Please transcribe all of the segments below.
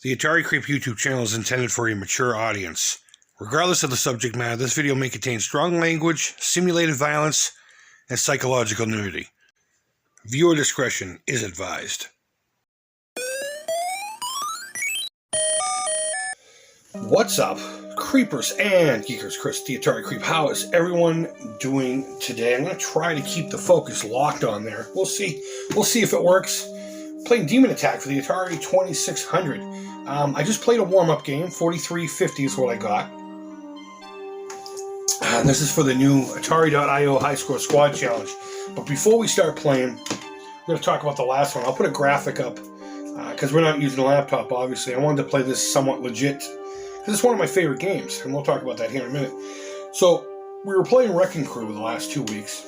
The Atari Creep YouTube channel is intended for a mature audience. Regardless of the subject matter, this video may contain strong language, simulated violence, and psychological nudity. Viewer discretion is advised. What's up, creepers and geekers? Chris, the Atari Creep. How is everyone doing today? I'm going to try to keep the focus locked on there. We'll see if it works. Playing Demon Attack for the Atari 2600. I just played a warm-up game. 4350 is what I got. This is for the new Atari.io High Score Squad Challenge. But before we start playing, we're going to talk about the last one. I'll put a graphic up because we're not using a laptop, obviously. I wanted to play this somewhat legit because it's one of my favorite games, and we'll talk about that here in a minute. So, we were playing Wrecking Crew the last 2 weeks.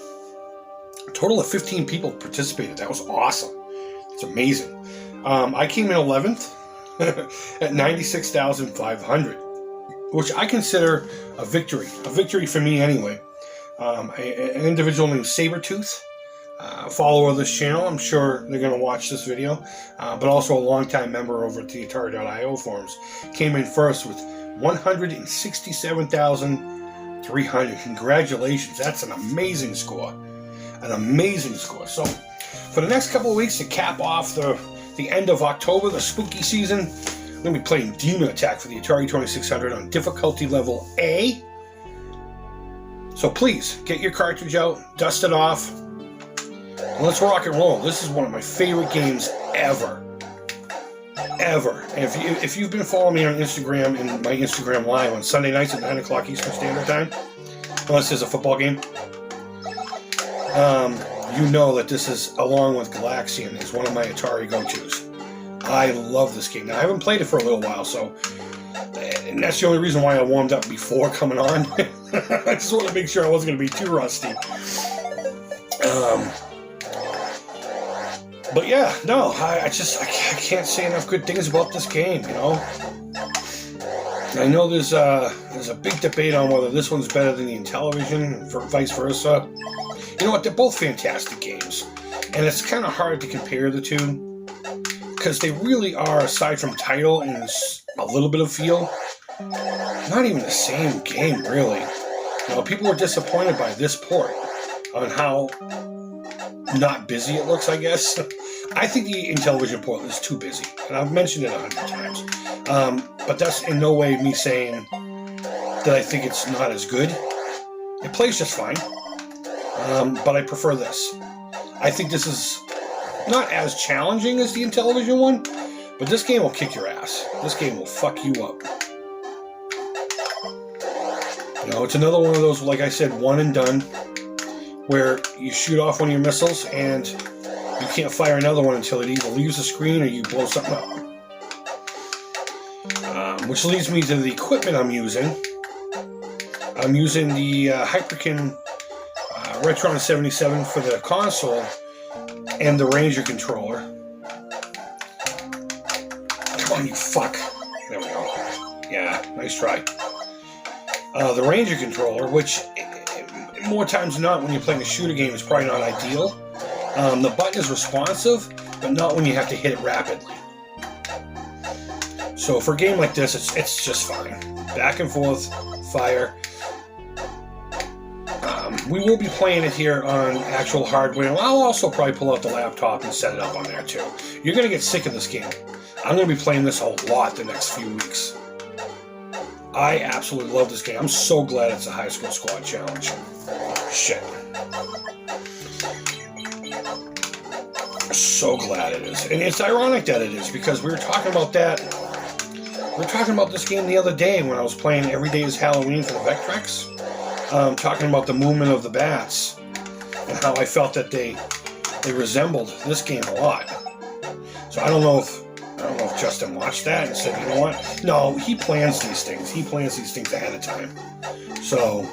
A total of 15 people participated. That was awesome. It's amazing. I came in 11th at 96,500, which I consider a victory. A victory for me anyway. An individual named Sabertooth, follower of this channel. I'm sure they're going to watch this video. But also a longtime member over at the Atari.io forums. Came in first with 167,300. Congratulations. That's an amazing score. An amazing score. So, for the next couple of weeks to cap off the end of October, the spooky season, I'm going to be playing Demon Attack for the Atari 2600 on difficulty level A. So please, get your cartridge out, dust it off, and let's rock and roll. This is one of my favorite games ever. Ever. And if you've been following me on Instagram and my Instagram Live on Sunday nights at 9 o'clock Eastern Standard Time, unless there's a football game, you know that this is, along with Galaxian, is one of my Atari go-tos. I love this game. Now, I haven't played it for a little while, and that's the only reason why I warmed up before coming on. I just wanted to make sure I wasn't going to be too rusty. But yeah, no, I can't say enough good things about this game, you know. I know there's a big debate on whether this one's better than the Intellivision, or vice versa. You know what, they're both fantastic games, and it's kind of hard to compare the two, because they really are, aside from title and a little bit of feel, not even the same game, really. You know, people were disappointed by this port, on how not busy it looks, I guess. I think the Intellivision port is too busy, and I've mentioned it 100 times. But that's in no way me saying that I think it's not as good. It plays just fine. But I prefer this. I think this is not as challenging as the Intellivision one, but this game will kick your ass. This game will fuck you up. You know, it's another one of those, like I said, one and done, where you shoot off one of your missiles and you can't fire another one until it either leaves the screen or you blow something up. Which leads me to the equipment I'm using. I'm using the Hyperkin Retron 77 for the console and the Ranger controller. Come on, you fuck. There we go. Yeah, nice try. The Ranger controller, which more times than not when you're playing a shooter game is probably not ideal. The button is responsive, but not when you have to hit it rapidly. So for a game like this, it's just fine. Back and forth, fire. We will be playing it here on actual hardware. I'll also probably pull out the laptop and set it up on there too. You're going to get sick of this game. I'm going to be playing this a lot the next few weeks. I absolutely love this game. I'm so glad it's a High Score Squad Challenge. Shit. So glad it is. And it's ironic that it is, because we were talking about that. We were talking about this game the other day when I was playing Every Day is Halloween for the Vectrex. Talking about the movement of the bats and how I felt that they resembled this game a lot. So I don't know if Justin watched that and said, you know what? No, he plans these things. He plans these things ahead of time. So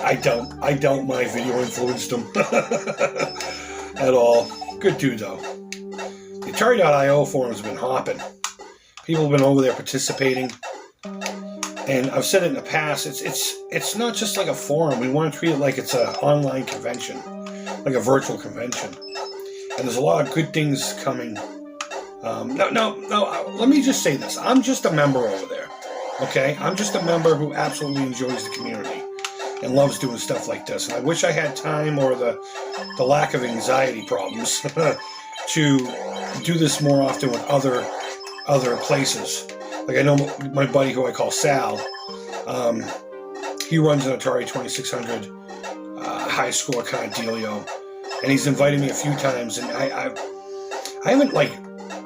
I doubt my video influenced him at all. Good dude though. The Atari.io forum has been hopping. People have been over there participating. And I've said it in the past, it's not just like a forum. We want to treat it like it's an online convention, like a virtual convention. And there's a lot of good things coming No, let me just say this. I'm just a member over there, okay? I'm just a member who absolutely enjoys the community and loves doing stuff like this. And I wish I had time or the lack of anxiety problems to do this more often with other places. Like I know my buddy who I call Sal, he runs an Atari 2600 high score kind of dealio, and he's invited me a few times, and I haven't like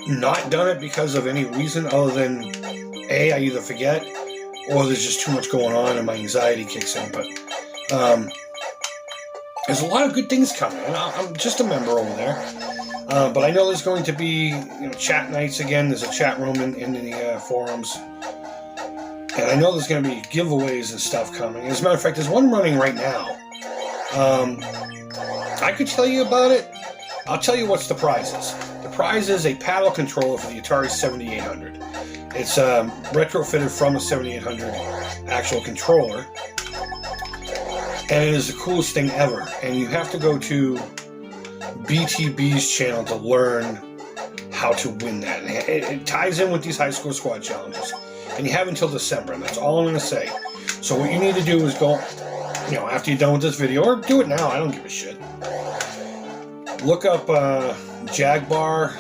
not done it because of any reason other than I either forget or there's just too much going on and my anxiety kicks in. But there's a lot of good things coming, and I'm just a member over there. But I know there's going to be chat nights again. There's a chat room in the forums. And I know there's going to be giveaways and stuff coming. As a matter of fact, there's one running right now. I could tell you about it. I'll tell you what's the prize is. The prize is a paddle controller for the Atari 7800. It's retrofitted from a 7800 actual controller. And it is the coolest thing ever. And you have to go to BTB's channel to learn how to win that. And it ties in with these high score squad challenges. And you have until December, and that's all I'm going to say. So what you need to do is go, after you're done with this video, or do it now, I don't give a shit. Look up Jagbar,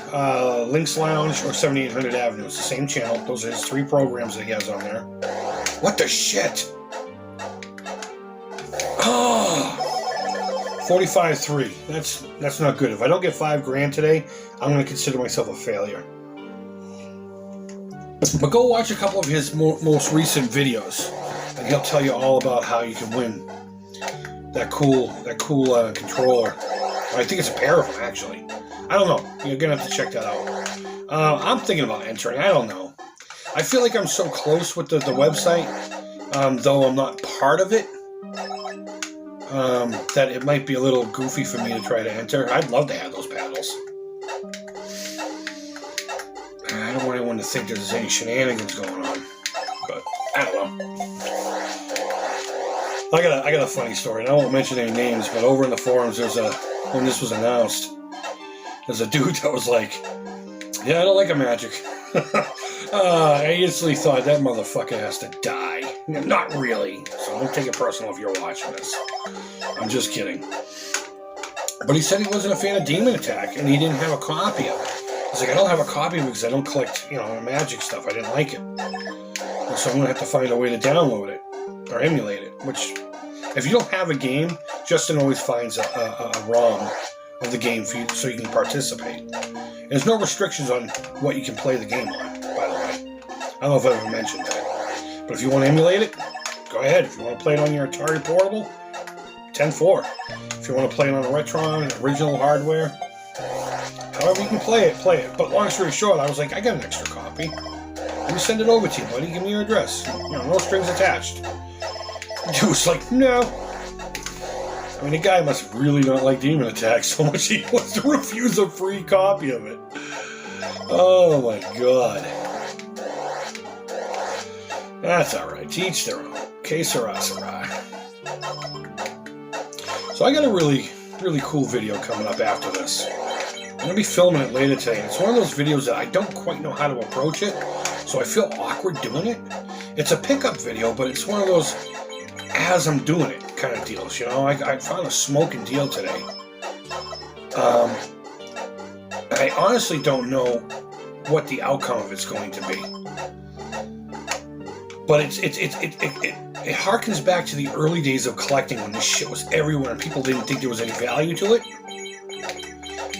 Lynx Lounge, or 7800 Avenue. It's the same channel. Those are his 3 programs that he has on there. What the shit? Oh, 45-3. That's not good. If I don't get $5,000 today, I'm going to consider myself a failure. But go watch a couple of his most recent videos, and he'll tell you all about how you can win that cool controller. I think it's a pair of them, actually. I don't know. You're gonna have to check that out. I'm thinking about entering. I don't know. I feel like I'm so close with the website, though I'm not part of it, that it might be a little goofy for me to try to enter. I'd love to have those paddles. I don't want anyone to think there's any shenanigans going on, but I don't know. I got a funny story, and I won't mention any names, but over in the forums, when this was announced, there's a dude that was like, "Yeah, I don't like a Magic." I instantly thought that motherfucker has to die. Not really, so don't take it personal if you're watching this. I'm just kidding. But he said he wasn't a fan of Demon Attack, and he didn't have a copy of it. He's like, I don't have a copy of it because I don't collect, Magic stuff. I didn't like it. And so I'm going to have to find a way to download it or emulate it, which, if you don't have a game, Justin always finds a ROM of the game for you so you can participate. And there's no restrictions on what you can play the game on, by the way. I don't know if I ever mentioned that. But if you want to emulate it, go ahead. If you want to play it on your Atari Portable, 10-4. If you want to play it on a Retron, original hardware, however you can play it. But long story short, I was like, I got an extra copy. Let me send it over to you, buddy. Give me your address. No strings attached. Dude was like, no. I mean, the guy must really not like Demon Attack so much he wants to refuse a free copy of it. Oh my god. That's alright. To each their own. Que sera, sera. So I got a really, really cool video coming up after this. I'm going to be filming it later today. It's one of those videos that I don't quite know how to approach it, so I feel awkward doing it. It's a pickup video, but it's one of those as I'm doing it kind of deals, I found a smoking deal today. I honestly don't know what the outcome of it's going to be. But it harkens back to the early days of collecting when this shit was everywhere and people didn't think there was any value to it.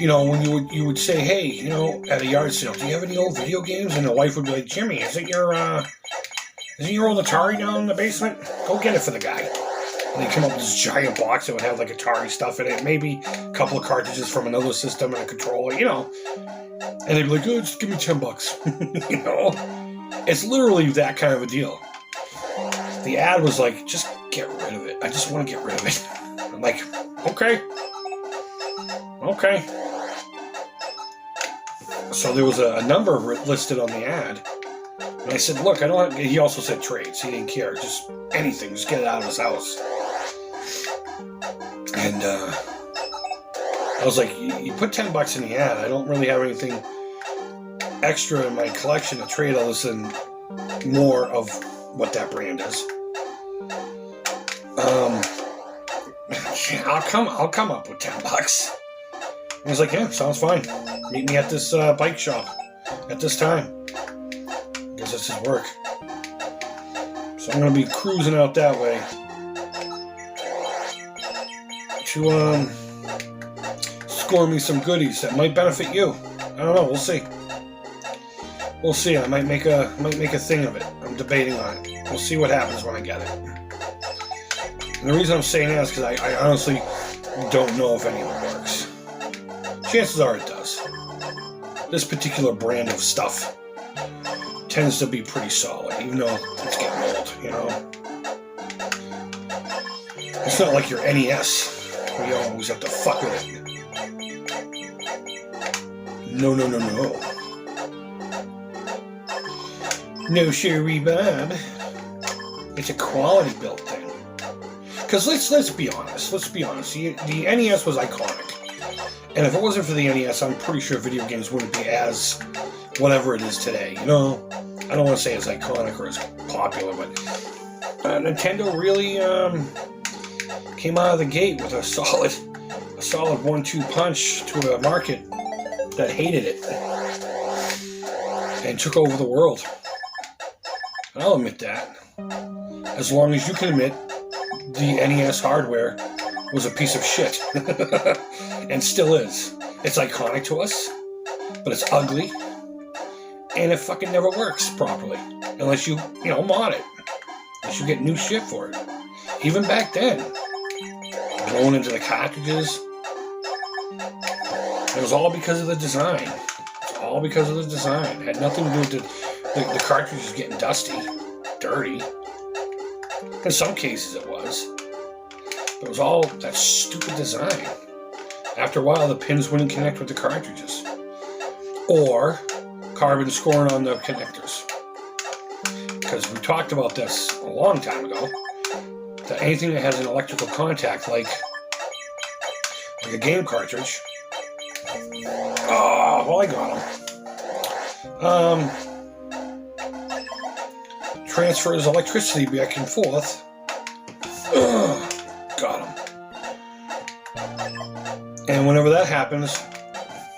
When you would say, hey, at a yard sale, do you have any old video games? And the wife would be like, Jimmy, isn't your old Atari down in the basement? Go get it for the guy. And they'd come up with this giant box that would have like Atari stuff in it, maybe a couple of cartridges from another system and a controller, And they'd be like, oh, just give me $10. It's literally that kind of a deal. The ad was like, just get rid of it. I just want to get rid of it. I'm like, okay. So there was a number listed on the ad. And I said, look, he also said trades. He didn't care. Just anything. Just get it out of his house. And I was like, you put $10 in the ad. I don't really have anything extra in my collection of trade, I'll listen more of what that brand is. I'll come up with $10. And he's like, yeah, sounds fine. Meet me at this bike shop at this time. Guess that's his work. So I'm gonna be cruising out that way to score me some goodies that might benefit you. I don't know. We'll see. We'll see. I might make a thing of it. I'm debating on it. We'll see what happens when I get it. And the reason I'm saying that is because I honestly don't know if any of it works. Chances are it does. This particular brand of stuff tends to be pretty solid, even though it's getting old, you know? It's not like your NES, where you always have to fuck with it. No. No, sure, Bob. It's a quality built thing. Because let's be honest. The NES was iconic. And if it wasn't for the NES, I'm pretty sure video games wouldn't be as whatever it is today. You know, I don't want to say as iconic or as popular, but Nintendo really came out of the gate with a solid 1-2 punch to a market that hated it and took over the world. And I'll admit that. As long as you can admit the NES hardware was a piece of shit. And still is. It's iconic to us, but it's ugly. And it fucking never works properly. Unless you mod it. Unless you get new shit for it. Even back then. Blowing into the cartridges. It was all because of the design. It's all because of the design. It had nothing to do with the cartridges getting dusty. Dirty. In some cases it was. But it was all that stupid design. After a while, the pins wouldn't connect with the cartridges. Or carbon scoring on the connectors. Because we talked about this a long time ago. That anything that has an electrical contact, like a game cartridge. Oh, well, I got them. Transfers electricity back and forth. Got them. And whenever that happens,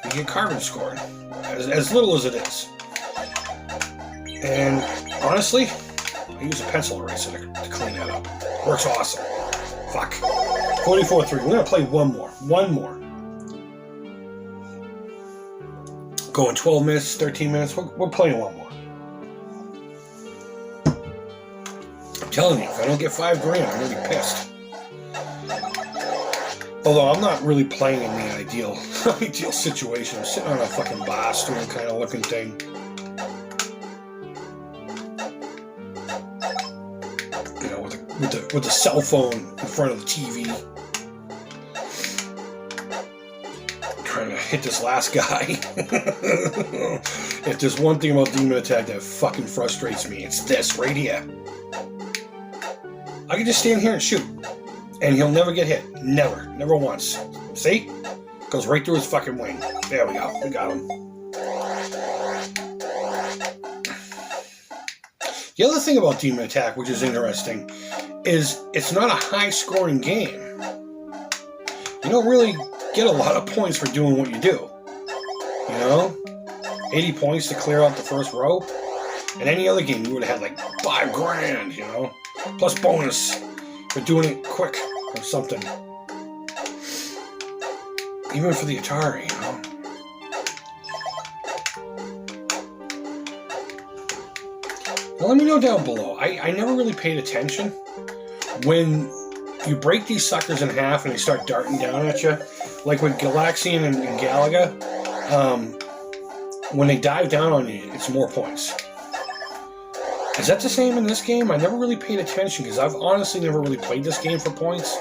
you get carbon scoring. As little as it is. And honestly, I use a pencil eraser to clean that up. Works awesome. Fuck. 44-3. We're going to play one more. Going 12 minutes, 13 minutes. We're playing one more. I'm telling you, if I don't get $5 grand, I'm going to be pissed. Although I'm not really playing in the ideal situation. I'm sitting on a fucking bar stool kind of looking thing. You know, with the cell phone in front of the TV. Trying to hit this last guy. If there's one thing about Demon Attack that fucking frustrates me, it's this right here. I can just stand here and shoot. And he'll never get hit. Never once. See? Goes right through his fucking wing. There we go. We got him. The other thing about Demon Attack, which is interesting, is it's not a high-scoring game. You don't really get a lot of points for doing what you do. You know? 80 points to clear out the first row. In any other game, you would have had like $5 grand, you know? Plus bonus for doing it quick or something. Even for the Atari, you know? Now let me know down below. I never really paid attention. When you break these suckers in half and they start darting down at you, like with Galaxian and Galaga, when they dive down on you, it's more points. Is that the same in this game? I never really paid attention because I've honestly never really played this game for points.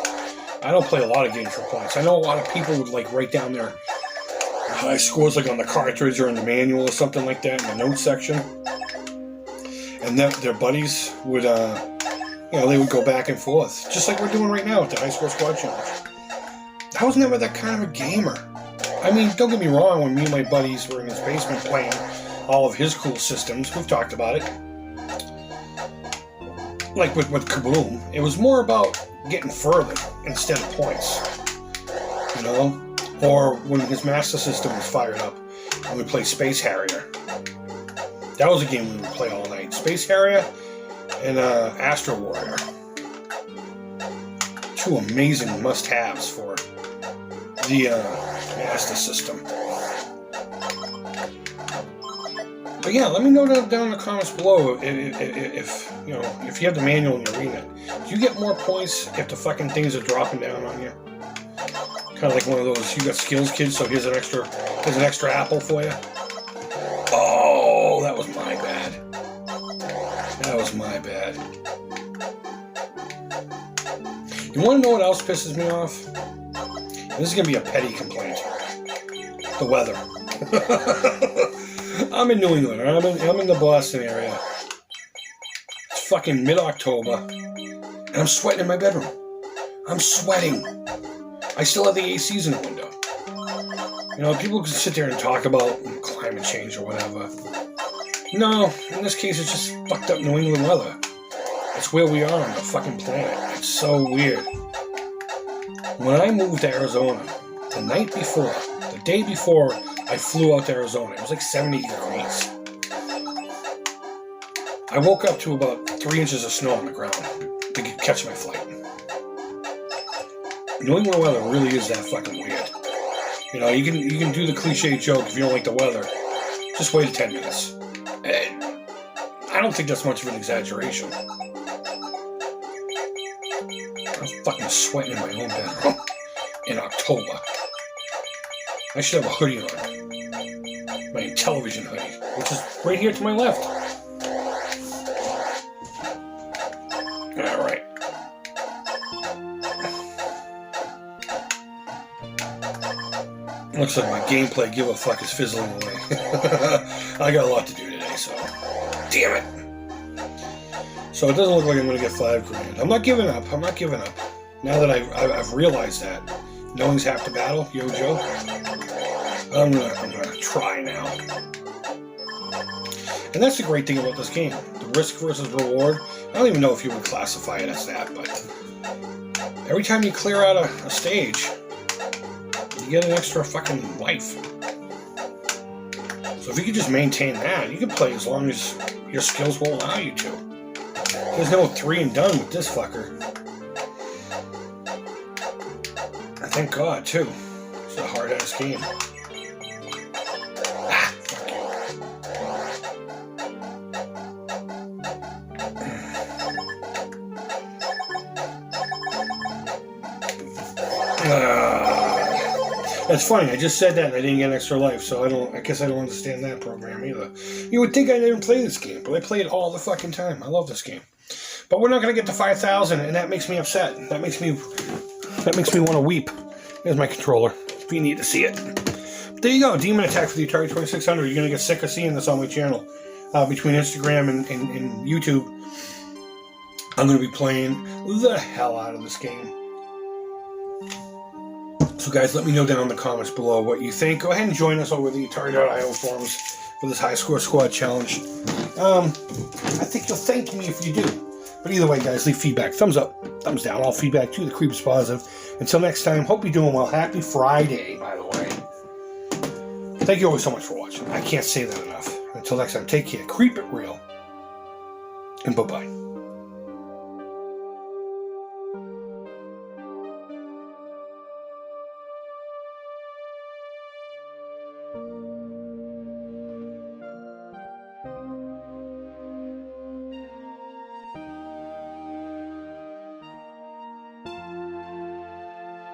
I don't play a lot of games for points. I know a lot of people would like write down their high scores like on the cartridge or in the manual or something like that in the notes section. And their buddies would, they would go back and forth. Just like we're doing right now with the High Score Squad Challenge. I was never that kind of a gamer. I mean, don't get me wrong, when me and my buddies were in his basement playing all of his cool systems. We've talked about it. Like with Kaboom, it was more about getting further instead of points. You know? Or when his Master System was fired up and we played Space Harrier. That was a game we would play all night. Space Harrier and Astro Warrior. Two amazing must-haves for the Master System. But yeah, let me know down in the comments below if you know, if you have the manual in the arena. Do you get more points if the fucking things are dropping down on you? Kind of like one of those, you got skills, kids, so here's an extra apple for you. Oh, that was my bad. That was my bad. You want to know what else pisses me off? This is going to be a petty complaint. The weather. I'm in New England. I'm in the Boston area. It's fucking mid-October. And I'm sweating in my bedroom. I'm sweating. I still have the ACs in the window. You know, people can sit there and talk about climate change or whatever. No, in this case, it's just fucked up New England weather. It's where we are on the fucking planet. It's so weird. When I moved to Arizona, the night before, the day before I flew out to Arizona, it was like 70 degrees. I woke up to about 3 inches of snow on the ground to catch my flight. New England weather really is that fucking weird. You know, you can do the cliche joke if you don't like the weather. Just wait 10 minutes. I don't think that's much of an exaggeration. I'm fucking sweating in my own bedroom in October. I should have a hoodie on. My television hoodie, which is right here to my left. Alright. Looks like my gameplay give a fuck is fizzling away. I got a lot to do today, so... Damn it! So it doesn't look like I'm going to get $5 grand. I'm not giving up. I'm not giving up. Now that I've realized that. Knowing's half the battle, yo Joe. I'm gonna try now. And that's the great thing about this game. The risk versus reward. I don't even know if you would classify it as that, but... Every time you clear out a stage... You get an extra fucking life. So if you could just maintain that, you can play as long as your skills will allow you to. There's no 3 and done with this fucker. Thank God, too. It's a hard-ass game. Ah, fuck you. That's funny. I just said that and I didn't get an extra life, so I guess I don't understand that program either. You would think I didn't play this game, but I play it all the fucking time. I love this game. But we're not going to get to 5,000, and that makes me upset. That makes me want to weep. Here's my controller, if you need to see it. But there you go, Demon Attack for the Atari 2600. You're going to get sick of seeing this on my channel. Between Instagram and YouTube, I'm going to be playing the hell out of this game. So guys, let me know down in the comments below what you think. Go ahead and join us over the Atari.io forums for this High Score Squad challenge. I think you'll thank me if you do. But either way, guys, leave feedback. Thumbs up, thumbs down. All feedback to the Creep is positive. Until next time, hope you're doing well. Happy Friday, by the way. Thank you always so much for watching. I can't say that enough. Until next time, take care. Creep it real. And bye-bye.